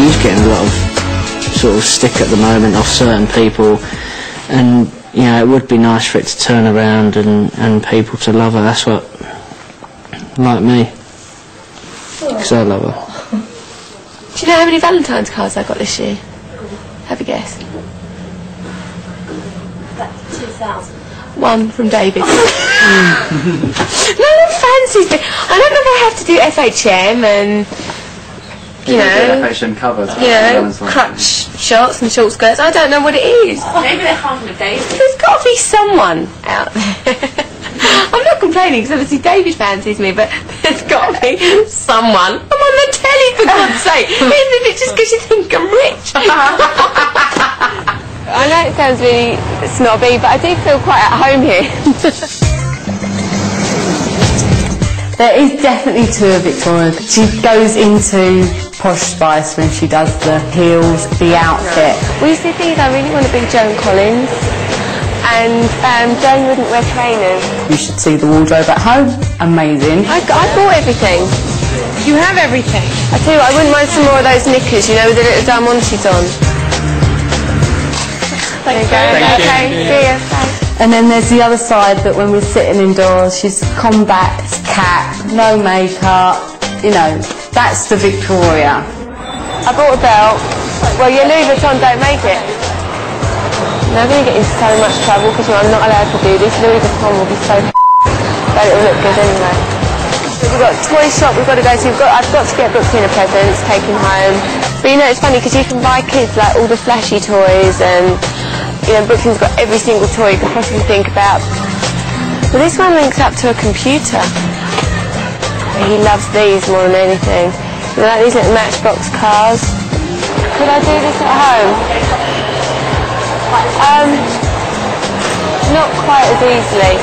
she's getting a lot of sort of stick at the moment off certain people, and you know, it would be nice for it to turn around and people to love her. That's what, like me, because I love her. Do you know how many Valentine's cards I got this year? Have a guess. That's 2,000. One from David. No one fancies me. I don't know if I have to do FHM and, you know, FHM covers. You know, crutch shorts and short skirts. I don't know what it is. Maybe they're fun with David. There's got to be someone out there. I'm not complaining because obviously David fancies me, but there's got to be someone. I'm on the telly, for God's sake. Isn't it just because you think I'm rich? I know it sounds really snobby, but I do feel quite at home here. There is definitely two of Victoria. She goes into Posh Spice when she does the heels, the outfit. Well, you see, things I really want to be Joan Collins, and Joan wouldn't wear trainers. You should see the wardrobe at home. Amazing. I bought everything. You have everything. I tell you what, I wouldn't mind some more of those knickers, you know, with the little diamantes on. There you go. Okay, see ya. Bye. And then there's the other side that when we're sitting indoors, she's combat cat, no makeup, you know, that's the Victoria. I bought a belt. Well, your Louis Vuitton don't make it. Now I'm going to get into so much trouble because I'm not allowed to do this. Louis Vuitton will be so but it'll look good anyway. We've got a toy shop we've got to go to. I've got to get Brooklyn a present, take him home. But you know, it's funny because you can buy kids like all the flashy toys, and you know, Brooklyn's got every single toy you could possibly think about. But this one links up to a computer. He loves these more than anything. You know, like these little Matchbox cars. Could I do this at home? Not quite as easily.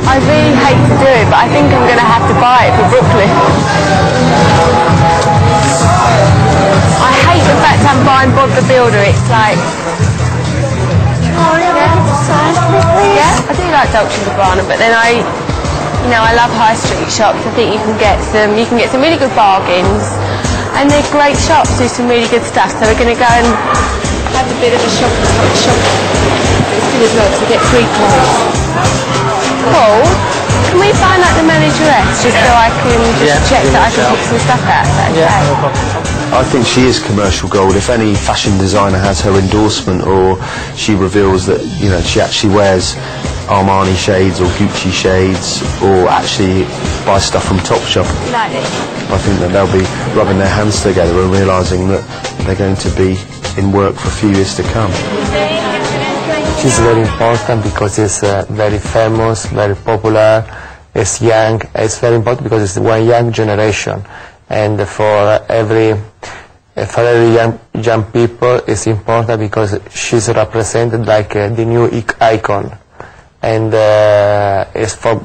I really hate to do it, but I think I'm going to have to buy it for Brooklyn. I hate the fact I'm buying Bob the Builder. It's like... Yeah, I do like Dolce & Gabbana, but then I love high street shops. I think you can get some really good bargains, and they're great shops, do some really good stuff. So we're going to go and have a bit of a shop. It's good as well to get 3 clothes. Paul, can we find like the manageress just so I can check that I can pick some stuff out? Yeah, no problem. I think she is commercial gold. If any fashion designer has her endorsement, or she reveals that, you know, she actually wears Armani shades or Gucci shades, or actually buys stuff from Topshop, Like this. I think that they'll be rubbing their hands together and realising that they're going to be in work for a few years to come. She's very important because it's very famous, very popular, it's young. It's very important because it's one young generation, and for every young people it's important because she's represented like the new icon, and it's for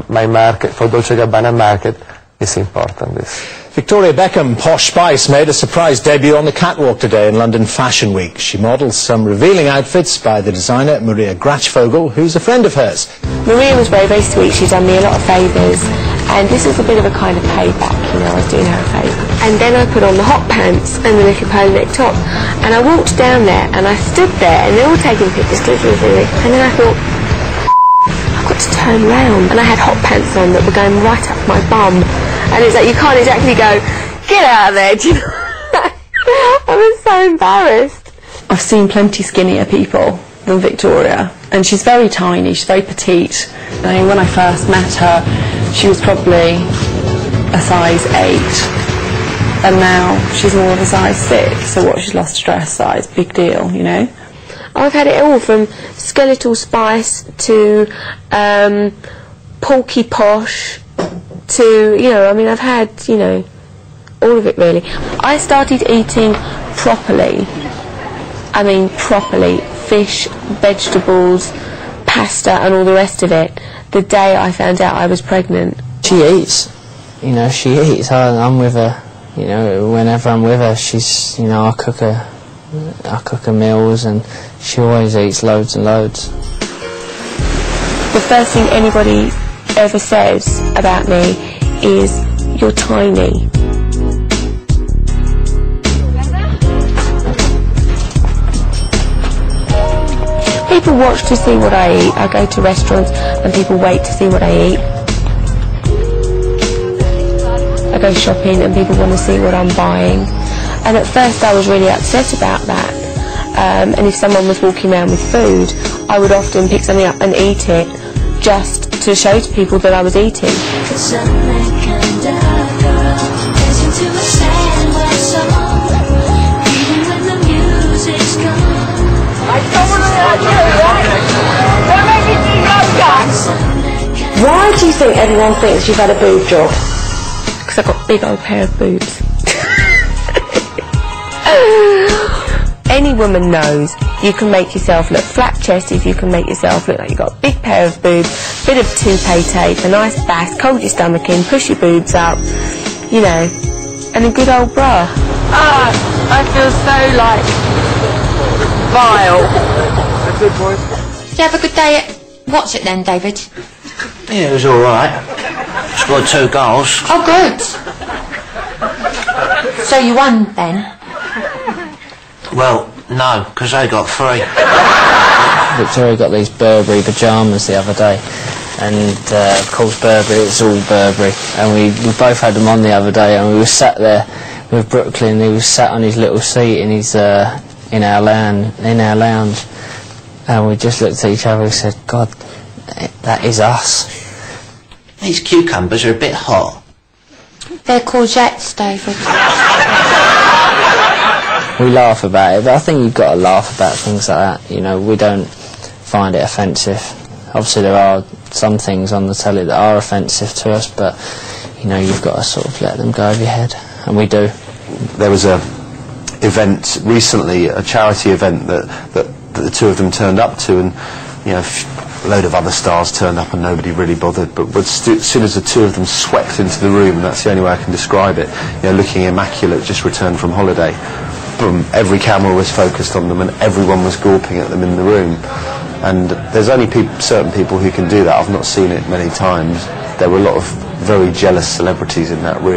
my market, for Dolce & Gabbana market, it's important. This. Victoria Beckham, Posh Spice, made a surprise debut on the catwalk today in London Fashion Week. She models some revealing outfits by the designer Maria Grachvogel, who's a friend of hers. Maria was very, very sweet. She's done me a lot of favours, and this is a bit of a kind of payback, you know, I was doing her a favour. And then I put on the hot pants and the little polo neck top, and I walked down there and I stood there and they're all taking pictures, and then I thought, I've got to turn round, and I had hot pants on that were going right up my bum. And it's like, you can't exactly go, get out of there, do you know? I was so embarrassed. I've seen plenty skinnier people than Victoria, and she's very tiny, she's very petite. I mean, when I first met her, she was probably a size 8, and now she's more of a size 6, so what, she's lost a dress size, big deal, you know? I've had it all, from skeletal spice to porky posh, to, you know, I mean, I've had, you know, all of it really. I started eating properly, I mean properly, fish, vegetables, pasta and all the rest of it, the day I found out I was pregnant. She eats, you know, she eats. I'm with her, you know, whenever I'm with her, she's, you know, I cook her meals, and she always eats loads and loads. The first thing anybody ever says about me is you're tiny. People watch to see what I eat. I go to restaurants and people wait to see what I eat. I go shopping and people want to see what I'm buying. And at first I was really upset about that. And if someone was walking around with food, I would often pick something up and eat it just to show to people that I was eating. Why do you think everyone thinks you've had a boob job? Because I've got a big old pair of boobs. Any woman knows you can make yourself look flat-chested, you can make yourself look like you've got a big pair of boobs, bit of toupee tape, a nice back, hold your stomach in, push your boobs up, you know, and a good old bra. Ah, I feel so, like, vile. Did you have a good day at What's It then, David? Yeah, it was alright. Scored 2 goals. Oh, good. So you won then? Well, no, because they got 3. Victoria got these Burberry pyjamas the other day, and of course Burberry, it's all Burberry, and we both had them on the other day, and we were sat there with Brooklyn. He was sat on his little seat in his in our lounge, and we just looked at each other and said, God, that is us. These cucumbers are a bit hot. They're courgettes, David. We laugh about it, but I think you've got to laugh about things like that. You know, we don't find it offensive. Obviously there are some things on the telly that are offensive to us, but you know, you've got to sort of let them go over your head, and we do. There was a event recently, a charity event that the two of them turned up to, and you know, a load of other stars turned up and nobody really bothered, but as soon as the two of them swept into the room, and that's the only way I can describe it, you know, looking immaculate, just returned from holiday, boom, every camera was focused on them and everyone was gawping at them in the room. And there's only certain people who can do that. I've not seen it many times. There were a lot of very jealous celebrities in that room.